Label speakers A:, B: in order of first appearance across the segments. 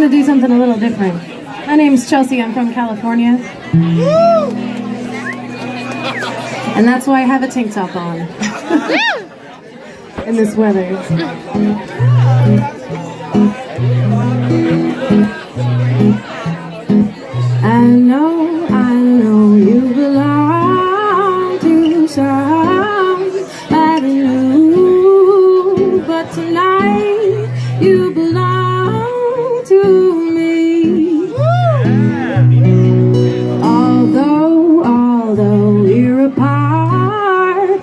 A: to do something a little different. My name's Chelsea, I'm from California. And that's why I have a tank top on. In this weather. I know you belong to somebody new, but tonight you belong to me. Although you're a part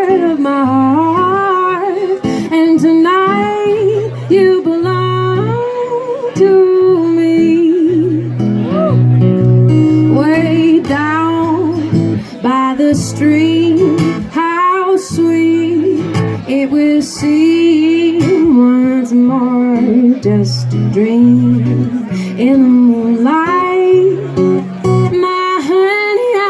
A: of my heart, and tonight you belong to me. Way down by the stream, how sweet it will seem once more, just a dream in the moonlight. My honey, I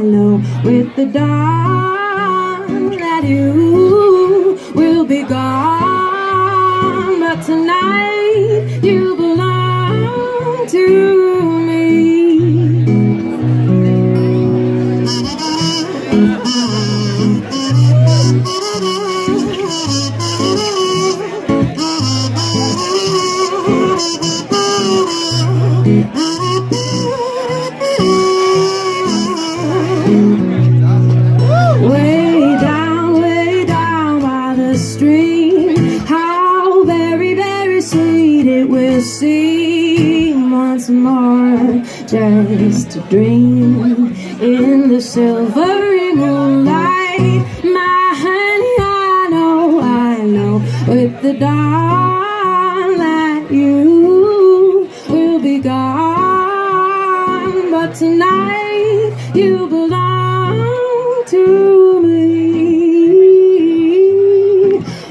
A: know with the dawn that you will be gone, but tonight you belong to me. Way down by the stream, how very, very sweet it will seem once more, just a dream in the silvery moonlight. My honey, I know with the dawn that you will be gone, but tonight you belong to me.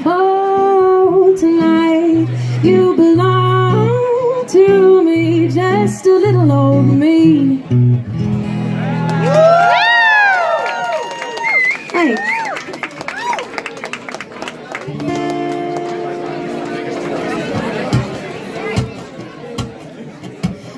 A: Oh, tonight you belong to me, just a little old me. Hey.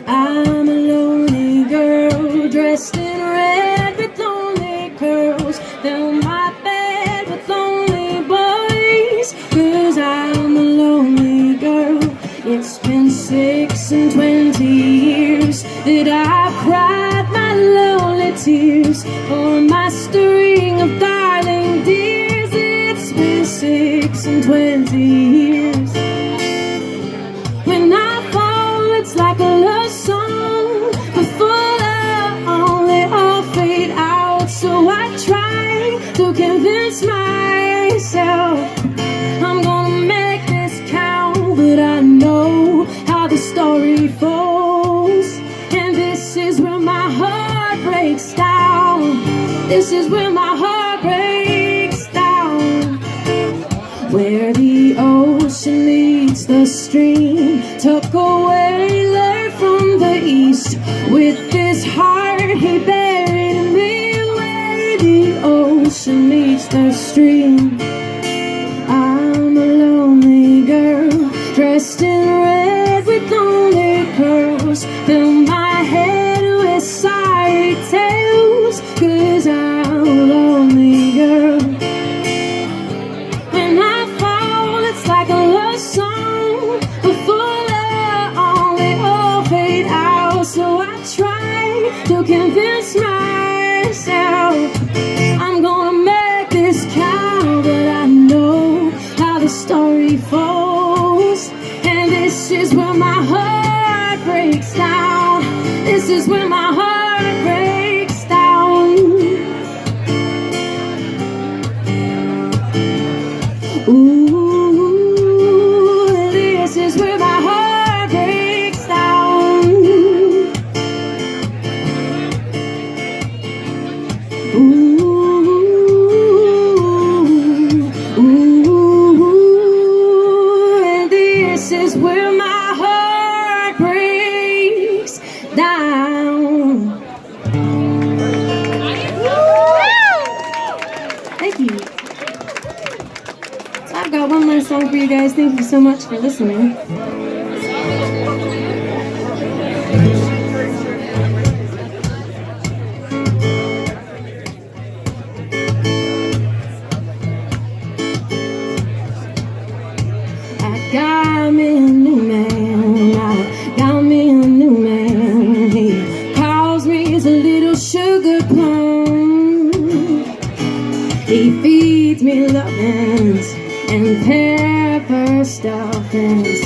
A: I'm a lonely girl dressed in red with lonely curls. Fill my bed with lonely boys, 'cause I'm a lonely girl. It's been 26 years that I've cried my lonely tears for my string of darling dears. It's been 26 years. When I fall, it's like a love song, but full of only all fade out. So I try to convince myself I'm gonna make this count, but I know how the story falls, and this is where my heart breaks down. This is where my heart breaks down. Where the ocean meets the stream, took away there from the east. With this heart he buried me. Where the ocean meets the stream, I'm a lonely girl dressed in red with lonely curls. Fill my head with sorry tales, 'cause I'm a lonely girl. When I fall, it's like a love song, but full of only all fade out. So I try to convince myself I'm gonna make this count, but I know how the story falls, and this is where my heart breaks down. This is where my heart breaks down. Ooh, this is where my heart breaks down. Ooh, and this is where my heart breaks down. Thank you. I've got one last song for you guys. Thank you so much for listening. I got me a new man. I got me a new man. He calls me his little sugar plum. He feeds me lovins and pepper stuffings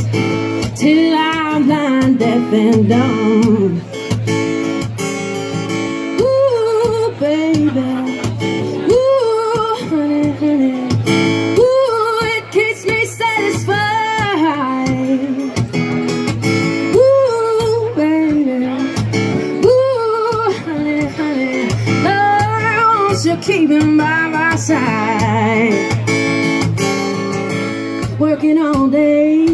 A: till I'm blind, deaf, and dumb. Ooh, baby. Ooh, honey, honey. Ooh, it keeps me satisfied. Ooh, baby. Ooh, honey, honey. Lord, won't you keep him by my side? Working all day,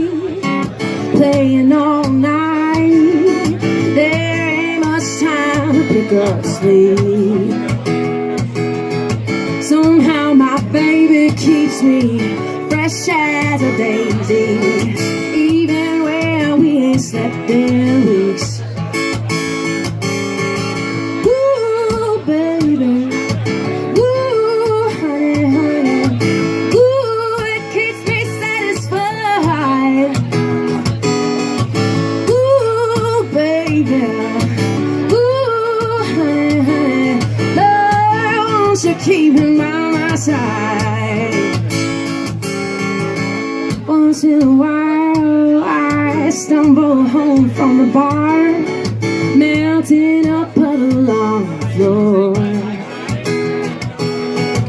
A: playing all night. There ain't much time to pick up sleep. Somehow my baby keeps me fresh as a daisy, even when we ain't slept in weeks. Ooh, baby. Ooh, honey, honey. Ooh, it keeps me satisfied. Ooh, baby. Ooh, honey, honey. Lord, won't you keep him by my side? Once in a while I stumble home from the bar, melting a puddle on the floor.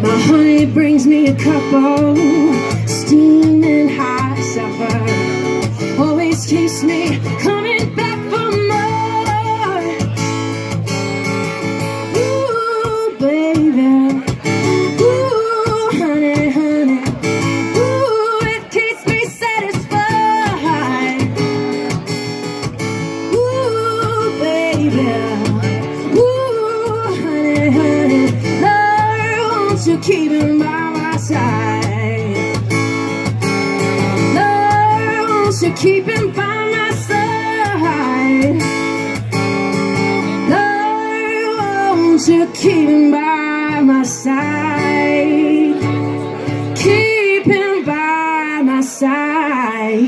A: My honey brings me a cup of steaming hot supper, always keeps me coming back for more. Ooh, baby. Ooh, honey, honey. Ooh, it keeps me satisfied. Ooh, baby. Ooh, honey, honey. Lord, won't you keep him by my side? Lord, won't you keep him by my side? Lord, won't you keep him by my side? Keep him by my side.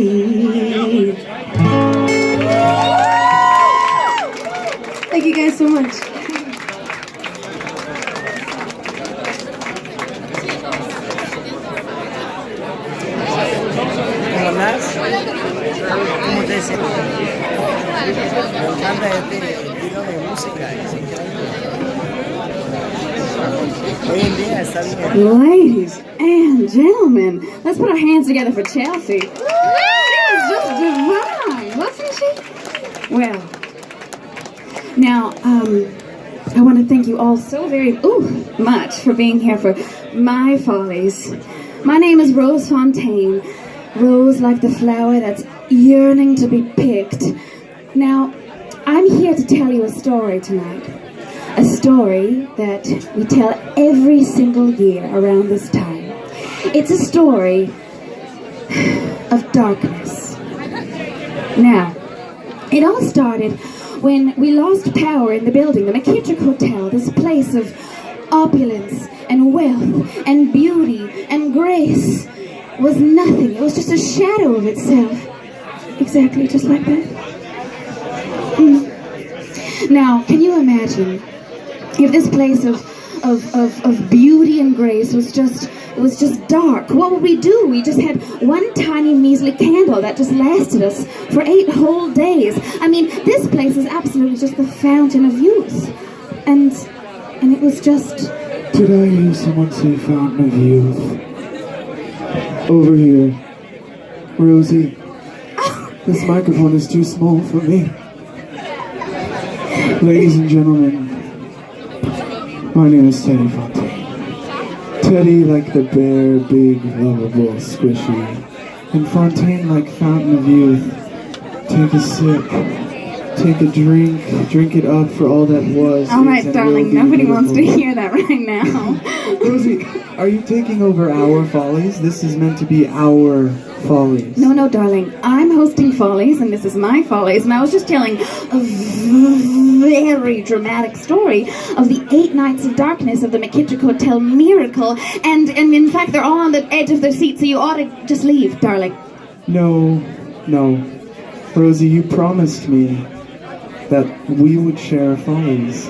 A: Thank you guys so much.
B: ¿Cómo andás? ¿Cómo te sientes? Me encanta este estilo de música, es increíble. Hoy en día está bien.
C: Ladies and gentlemen, let's put our hands together for Chelsea. She was just divine, wasn't she? Well, now, I want to thank you all so very much for being here for my Follies. My name is Rose Fontaine. Rose like the flower that's yearning to be picked. Now, I'm here to tell you a story tonight. A story that we tell every single year around this time. It's a story of darkness. Now, it all started when we lost power in the building, the McKittrick Hotel, this place of opulence and wealth and beauty and grace was nothing. It was just a shadow of itself. Exactly, just like that. Now, can you imagine if this place of beauty and grace was just dark? What would we do? We just had one tiny measly candle that just lasted us for 8 whole days. I mean, this place is absolutely just the fountain of youth. And it was just...
D: Did I hear someone say fountain of youth? Over here. Rosie, this microphone is too small for me. Ladies and gentlemen, my name is Teddy Fontaine. Teddy like the bear, big, lovable, squishy. And Fontaine like fountain of youth. Take a sip, take a drink it up for all that was.
C: All right,
D: is, and
C: darling,
D: will be
C: nobody wants to
D: beautiful.
C: hear that right now.
D: Rosie, are you taking over our Follies? This is meant to be our Follies.
C: No, no, darling. I'm hosting Follies, and this is my Follies, and I was just telling a very dramatic story of the 8 nights of darkness of the McKittrick Hotel miracle, and in fact, they're all on the edge of their seats, so you ought to just leave, darling.
D: No. Rosie, you promised me that we would share Follies.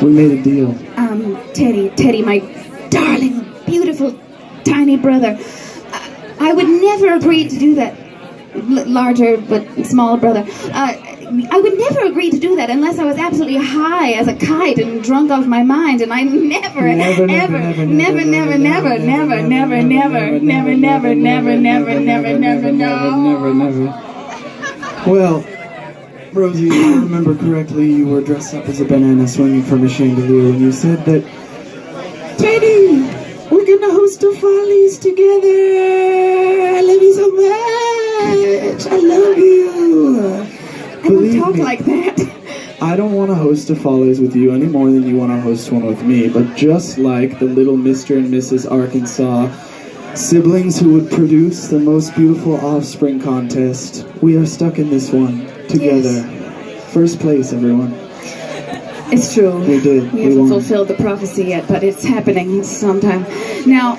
D: We made a deal.
C: Teddy, my darling, beautiful, tiny brother, I would never agree to do that. Larger but small brother. I would never agree to do that unless I was absolutely high as a kite and drunk off my mind, and I never.
D: Well, Rosie, if I remember correctly, you were dressed up as a banana swinging from a chandelier when you said that, Teddy, we're gonna host a Follies together. I love you so much. I love you.
C: I don't talk like that.
D: I don't want to host a Follies with you any more than you want to host one with me, but just like the little Mr. and Mrs. Arkansas, siblings who would produce the most beautiful offspring contest, we are stuck in this one together.
C: Yes.
D: First place, everyone.
C: It's true.
D: We did.
C: We haven't
D: won.
C: fulfilled the prophecy yet, but it's happening sometime. Now,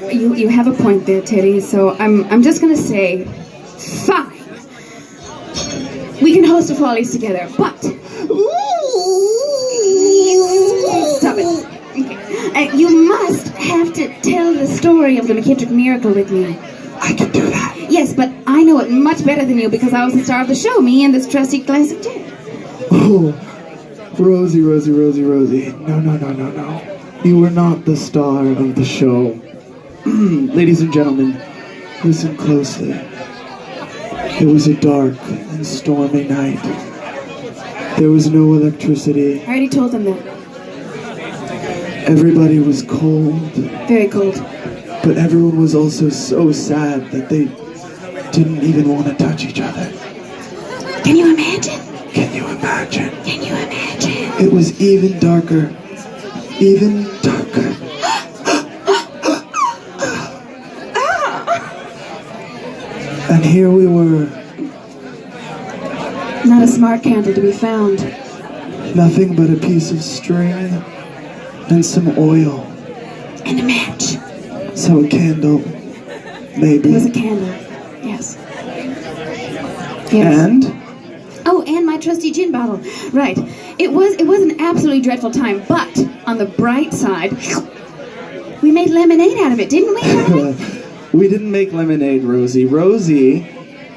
C: you have a point there, Teddy, so I'm just going to say, fine. We can host a Follies together, but... Stop it. Okay. You must have to tell the story of the McKittrick miracle with me.
D: I can do that.
C: Yes, but I know it much better than you because I was the star of the show, me and this trusty glass of gin.
D: Oh, Rosie. No. You were not the star of the show. Ladies and gentlemen, listen closely. It was a dark and stormy night. There was no electricity.
C: I already told them that.
D: Everybody was cold,
C: Very cold.
D: but everyone was also so sad that they didn't even want to touch each other.
C: Can you imagine?
D: Can you imagine?
C: Can you imagine?
D: It was even darker. Even darker. And here we were.
C: Not a smart candle to be found.
D: Nothing but a piece of string and some oil.
C: And a match.
D: So a candle, maybe.
C: It was a candle. Yes. Yes.
D: And
C: Oh, and my trusty gin bottle. Right. It was an absolutely dreadful time, but on the bright side, we made lemonade out of it, didn't we, darling?
D: we didn't make lemonade, Rosie. Rosie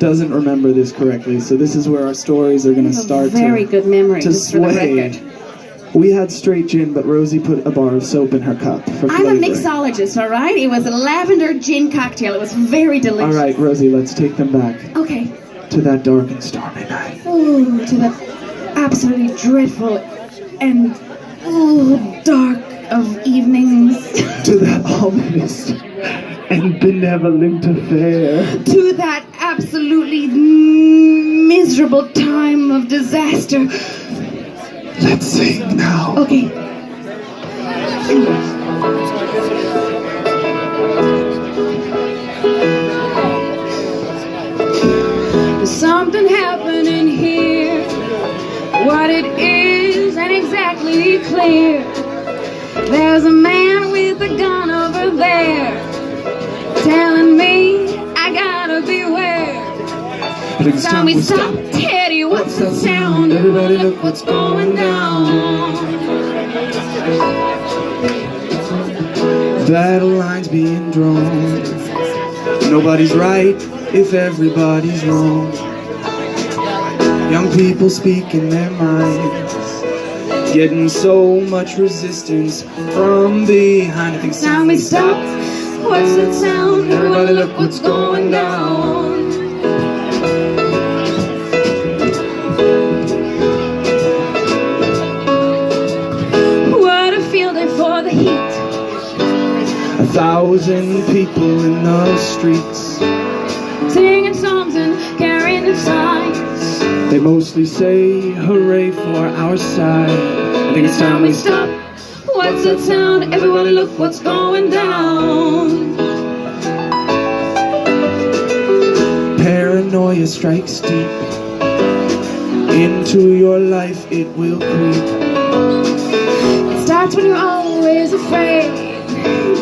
D: doesn't remember this correctly, so this is where our stories are going to start
C: Very good memory,
D: to
C: just for the
D: sway.
C: record.
D: We had straight gin, but Rosie put a bar of soap in her cup for
C: I'm a
D: flavor.
C: mixologist, all right? It was a lavender gin cocktail. It was very delicious.
D: All right, Rosie, let's take them back
C: Okay.
D: to that dark and stormy night.
C: Oh, to that absolutely dreadful and dark of evenings.
D: To that ominous and benevolent affair.
C: To that absolutely miserable time of disaster.
D: Let's sing now.
C: Okay. There's something happening here. What it is ain't exactly clear. There's a man with a gun over there telling me I gotta beware.
D: Please
C: Tell me stop, Teddy, what's the sound?
D: Everybody
C: Look what's going down.
D: Battle lines being drawn. Nobody's right if everybody's wrong. Young people speaking their minds, getting so much resistance from behind. I think
C: Tell me stop, what's that sound?
D: Everybody look what's going down.
C: What a field day for the heat.
D: 1,000 people in the streets,
C: Singing songs and carrying the signs.
D: They mostly say hooray for our side. I think it's time we stop.
A: What's that sound? Everybody look what's going down.
D: Paranoia strikes deep. Into your life it will creep.
C: It starts when you're always afraid.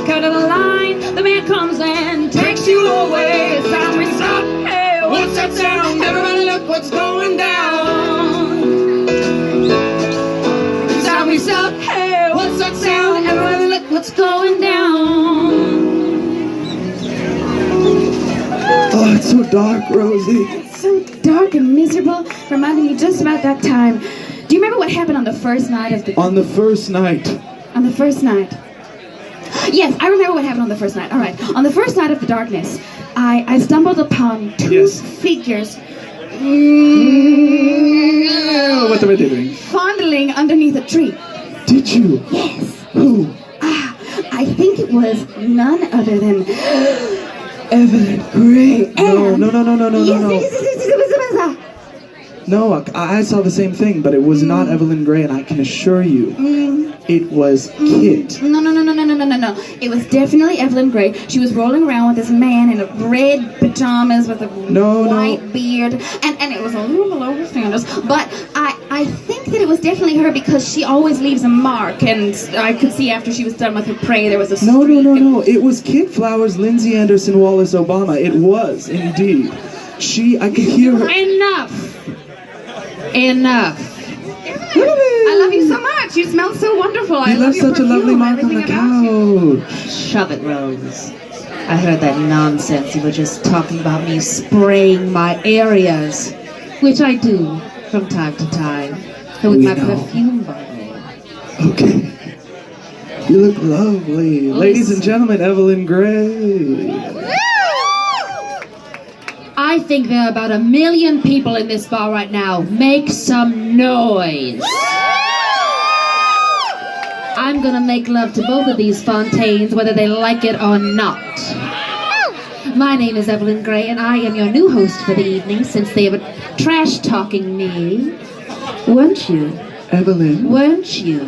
A: Cut to the line, the man comes and takes you away. It's time we stop. Hey, what's that sound? Everybody look what's going down. It's time we stop. Hey, what's that sound? Everybody look what's going down.
D: Oh, it's so dark, Rosie.
C: It's so dark and miserable, reminding me just about that time. Do you remember what happened on the first night of the...
D: On the first night.
C: On the first night. Yes, I remember what happened on the first night. All right. On the first night of the darkness, I stumbled upon two figures
D: What were they doing?
C: fondling underneath a tree.
D: Did you?
C: Yes.
D: Who?
C: I think it was none other than
D: Evelyn Gray. No,
C: And-
D: no, no, no, no, no,
C: yes,
D: no, no.
C: yes.
D: No, I saw the same thing, but it was not Evelyn Gray, and I can assure you, it was Kit.
C: No. It was definitely Evelyn Gray. She was rolling around with this man in a red pajamas with a white beard, and it was a little below her standards. But I think that it was definitely her because she always leaves a mark, and I could see after she was done with her prey there was a streak.
D: No. It was Kit Flowers, Lindsay Anderson, Wallace Obama. It was, indeed. I could hear her.
C: Enough. I love you so much. You smell so wonderful. I
D: You
C: love
D: left
C: your
D: such a lovely
C: perfume,
D: mark on the
C: everything about you.
D: couch.
E: Shove it, Rose. I heard that nonsense. You were just talking about me spraying my areas, which I do from time to time. And with
D: We
E: my
D: know.
E: perfume bottle.
D: Okay. You look lovely. Ladies and gentlemen, Evelyn Gray.
E: I think there are about 1 million people in this bar right now. Make some noise. I'm gonna make love to both of these Fontaines, whether they like it or not. My name is Evelyn Gray, and I am your new host for the evening, since they were trash-talking me. Weren't you?
D: Evelyn.
E: Weren't you?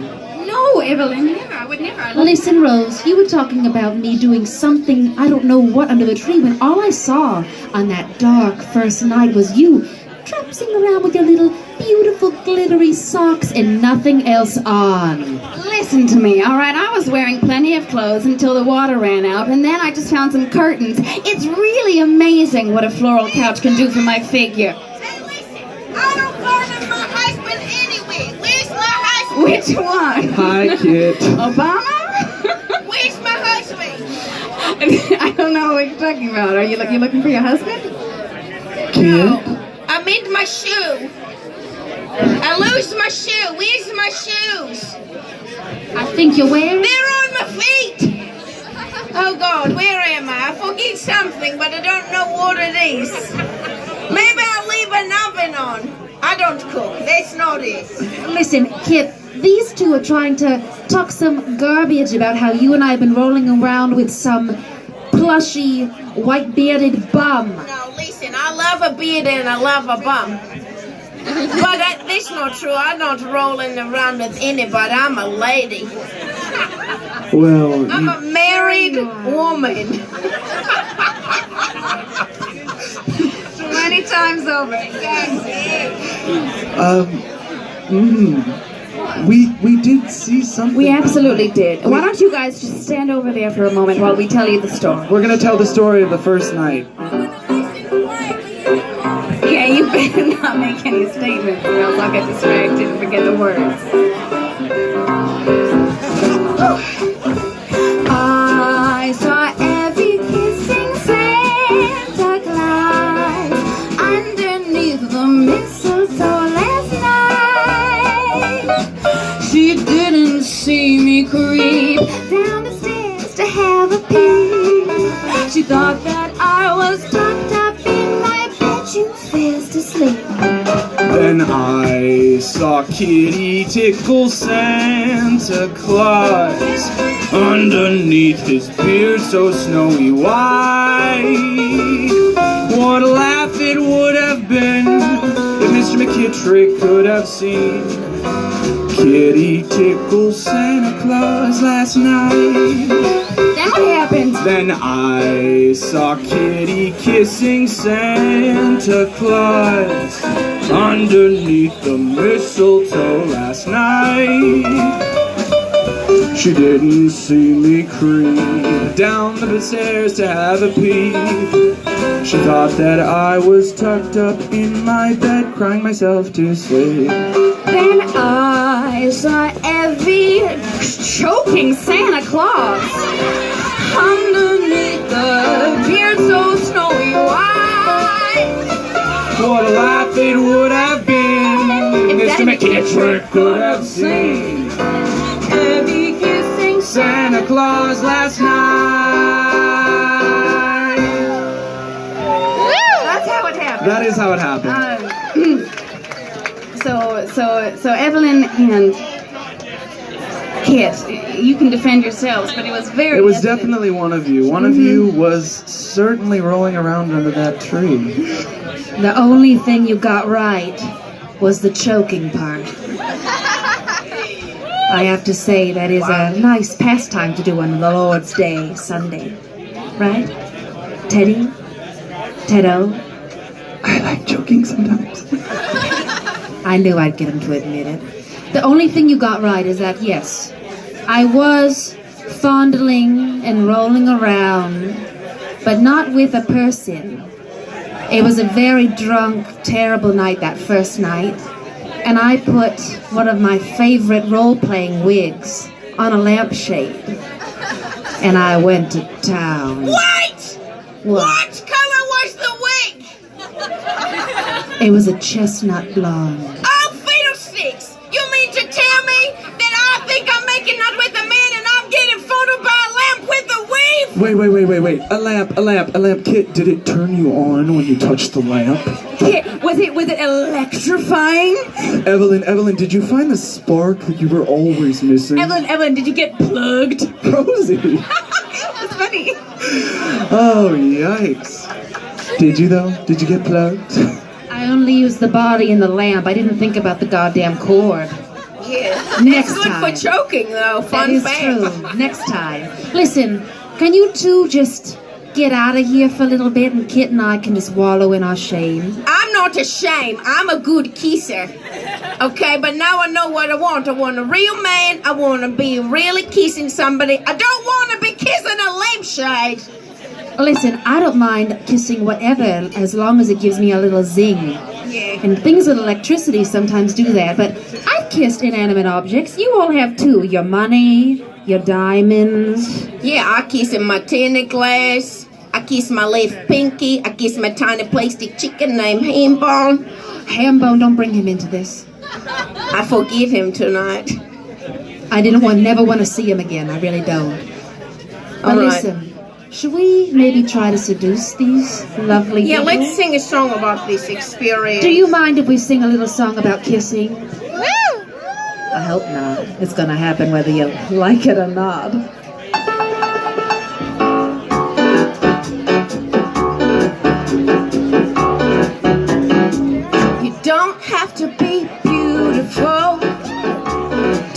C: No, Evelyn, never. I would never. I love
E: Listen, Rose, you were talking about me doing something, I don't know what, under the tree, when all I saw on that dark first night was you traipsing around with your little beautiful glittery socks and nothing else on.
C: Listen to me, all right? I was wearing plenty of clothes until the water ran out, and then I just found some curtains. It's really amazing what a floral couch can do for my figure.
F: Hey, listen, I don't bother my husband anyway. Where's my husband?
C: Which one?
D: Hi, Kit.
C: Obama?
F: Where's my husband?
C: I don't know what you're talking about. Are you looking for your husband?
F: No, I made my shoe. I lose my shoe. Where's my shoes?
E: I think you're wearing...
F: They're on my feet. Oh God, where am I? I forget something, but I don't know what it is. Maybe I'll leave an oven on. I don't cook. That's not it.
E: Listen, Kit, these two are trying to talk some garbage about how you and I have been rolling around with some plushy, white-bearded bum.
F: No, listen, I love a beard and I love a bum. But that's not true. I'm not rolling around with anybody. I'm a lady.
D: Well,
F: I'm a married woman.
C: Many times over.
D: we did see something.
C: We absolutely did. Why don't you guys just stand over there for a moment while we tell you the story?
D: We're gonna tell the story of the first night.
C: Yeah, you better not make any statements or else I'll get distracted and forget the words. I saw Evie kissing Santa Claus underneath the mistletoe last night. She didn't see me creep down the stairs to have a peek. She thought that I was tucked up in my bedroom fast asleep.
D: Then I saw Kitty tickle Santa Claus underneath his beard so snowy white. What a laugh it would have been if Mr. trick could have seen. Kitty tickled Santa Claus last night.
C: Then what happened?
D: Then I saw Kitty kissing Santa Claus underneath the mistletoe last night. She didn't see me creep down the stairs to have a peep. She thought that I was tucked up in my bed, crying myself to sleep.
C: Then I saw Evie choking Santa Claus underneath the beard so snowy white.
D: What a laugh it would have been if Mr. McKittrick could have seen Evie kissing Santa Claus last night.
C: That's how it happened.
D: That is how it happened.
C: So Evelyn and Kit, you can defend yourselves, but it was very.
D: It was
C: Evelyn.
D: definitely one of you. One of you was certainly rolling around under that tree.
E: The only thing you got right was the choking part. I have to say that is a nice pastime to do on the Lord's Day, Sunday. Right? Teddy? Teddo?
D: I like joking sometimes.
E: I knew I'd get him to admit it. The only thing you got right is that, yes, I was fondling and rolling around, but not with a person. It was a very drunk, terrible night that first night, and I put one of my favorite role-playing wigs on a lampshade, and I went to town.
F: Wait! What color was the wig?
E: It was a chestnut blonde.
F: Oh, fiddlesticks! You mean to tell me that I think I'm making out with a man and I'm getting photoed by a lamp with a weave?
D: Wait. A lamp. Kit, did it turn you on when you touched the lamp?
C: Kit, was it electrifying?
D: Evelyn, did you find the spark that you were always missing?
C: Evelyn, did you get plugged?
D: Rosie!
C: That's funny.
D: Oh, yikes. Did you, though? Did you get plugged?
E: I only used the body and the lamp. I didn't think about the goddamn cord.
F: Yeah.
E: Next
F: It's good
E: time.
F: for choking, though.
E: That
F: Fun
E: is
F: fact.
E: true. Next time. Listen, can you two just get out of here for a little bit and Kit and I can just wallow in our shame?
F: I'm not ashamed. I'm a good kisser. Okay, but now I know what I want. I want a real man. I want to be really kissing somebody. I don't want to be kissing a lampshade.
E: Listen, I don't mind kissing whatever as long as it gives me a little zing.
F: Yeah.
E: And things with electricity sometimes do that, but I've kissed inanimate objects. You all have too. Your money, your diamonds.
F: Yeah, I kiss in my tinny glass. I kiss my left pinky. I kiss my tiny plastic chicken named Hambone.
E: Hambone, don't bring him into this.
F: I forgive him tonight.
E: I never want to see him again. I really don't. But
F: All right.
E: listen, should we maybe try to seduce these lovely
F: Yeah,
E: people?
F: let's sing a song about this experience.
E: Do you mind if we sing a little song about kissing? I hope not. It's gonna happen whether you like it or not.
F: You don't have to be beautiful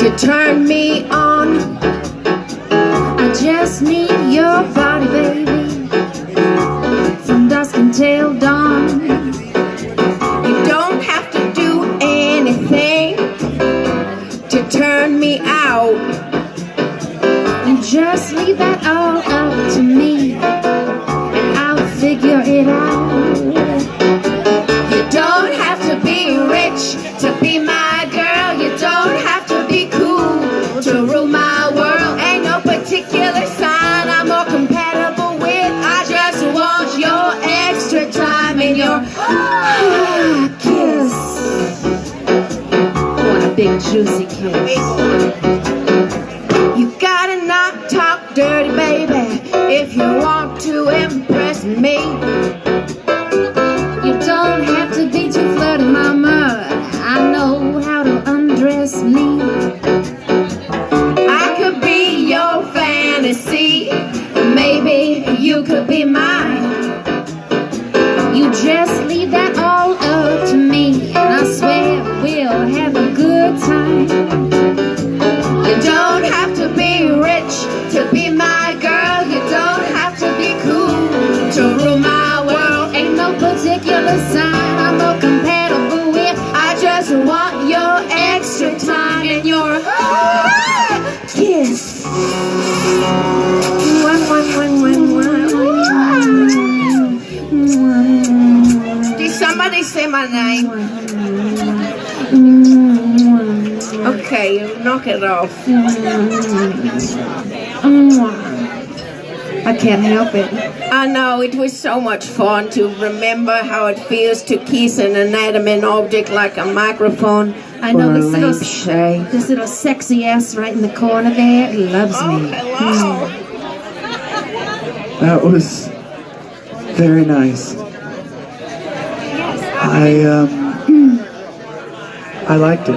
F: to turn me on.
E: I just need your body, baby, from dusk until dawn.
F: You don't have to do anything to turn me out.
E: And just leave that all up to me, and I'll figure it out.
F: You don't have to be rich to be my girl. You don't have to be cool to rule my world. Ain't no particular sign I'm more compatible with. I just want your extra time and your
E: Kiss. I want a big juicy kiss.
F: You gotta not talk dirty, baby, if you want to impress me.
E: You don't have to be too flirty, mama. I know how to undress me.
F: I could be your fantasy, maybe you could be mine.
E: You just leave that all up to me, and I swear to rule my world. Ain't no particular sign I'm more compatible with. I just want your extra time and your kiss.
F: Did somebody say my name? Okay, knock it off.
E: I can't help it.
F: I know, it was so much fun to remember how it feels to kiss an inanimate object like a microphone.
E: I know
F: or a
E: this little
F: lampshade.
E: This little sexy ass right in the corner there loves
F: Oh,
E: me.
F: hello.
D: That was very nice. I liked it.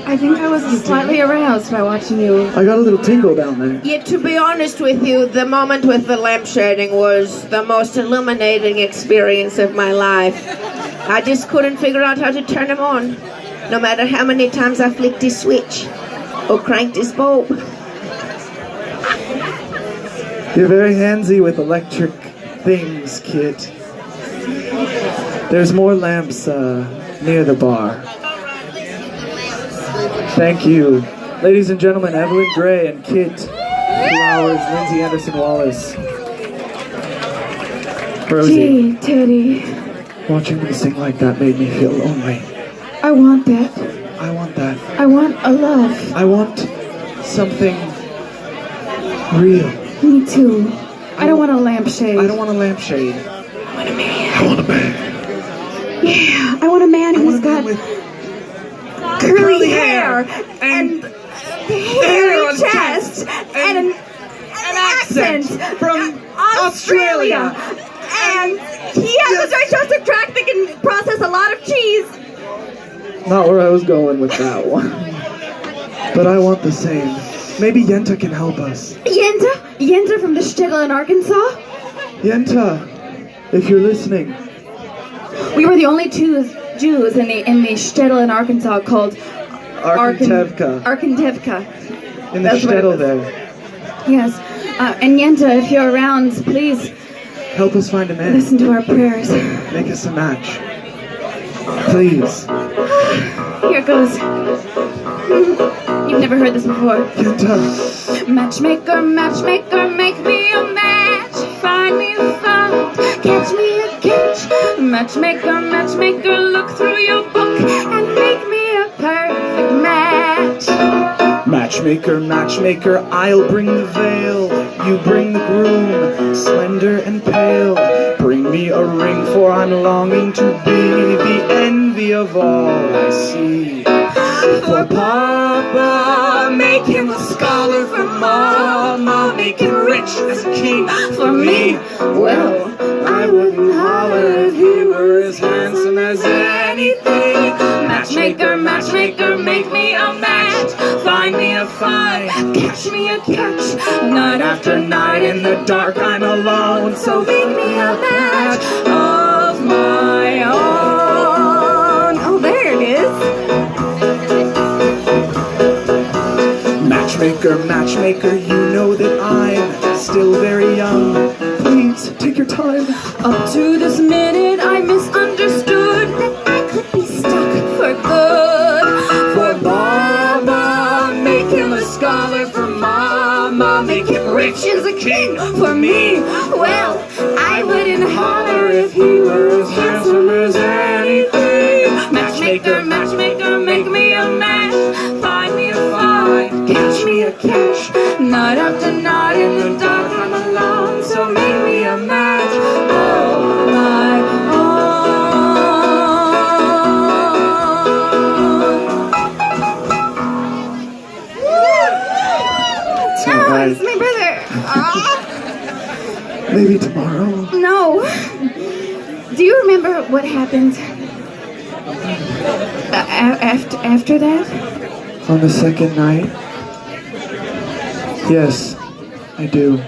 C: I think I was slightly aroused by watching you.
D: I got a little tingle down there.
F: Yet, to be honest with you, the moment with the lampshading was the most illuminating experience of my life. I just couldn't figure out how to turn him on, no matter how many times I flicked his switch or cranked his bulb.
D: You're very handsy with electric things, kid. There's more lamps near the bar. Thank you. Ladies and gentlemen, Evelyn Gray and Kit Flowers, Lindsay Anderson Wallace. Rosie,
C: Gee, Teddy,
D: watching me sing like that made me feel lonely.
C: I want that.
D: I want that.
C: I want a love.
D: I want something real.
C: Me too. I don't want a lampshade.
D: I don't want a lampshade.
C: I want a man.
D: I want a man.
C: Yeah, I want a man who's
D: I want a man
C: got
D: with
C: curly hair and hairy chest and an accent from Australia. And he has a digestive tract that can process a lot of cheese.
D: Not where I was going with that one. But I want the same. Maybe Yenta can help us.
C: Yenta from the shtetl in Arkansas.
D: Yenta, if you're listening.
C: We were the only two Jews in the shtetl in Arkansas called
D: Arkentevka.
C: Arkentevka.
D: In the
C: That's what it
D: shtetl
C: was.
D: there.
C: Yes. And Yenta, if you're around, please
D: Help us find a man.
C: listen to our prayers.
D: Make us a match. Please.
C: Here it goes. You've never heard this before.
D: Yenta.
C: Matchmaker, matchmaker, make me a match. Find me a find, catch me a catch. Matchmaker, matchmaker, look through your book and make me a perfect match.
D: Matchmaker, matchmaker, I'll bring the veil. You bring the groom, slender and pale. Bring me a ring, for I'm longing to be the envy of all I see. For Papa, make him a scholar. For Mama, make him rich as a king. For me, well, I wouldn't holler if he were as handsome as anything. Matchmaker, matchmaker, make me a match. Find me a find, catch me a catch. Night after night in the dark I'm alone, so make me a match of my own. Oh, there it is. Matchmaker, matchmaker, you know that I'm still very young. Please, take your time.
C: Up to this minute I misunderstood that I could be stuck for good.
D: For Mama, make him a scholar. For Mama, make him rich as a king.
C: For me, well, I wouldn't holler if he were as handsome as anything. Matchmaker, matchmaker, make me a match. Find me a find, catch me a catch. Night after night in the dark I'm alone, so make me a match. Oh, my own.
D: All right.
C: It's my brother.
D: Maybe tomorrow.
C: No. Do you remember what happened after that?
D: On the second night? Yes, I do.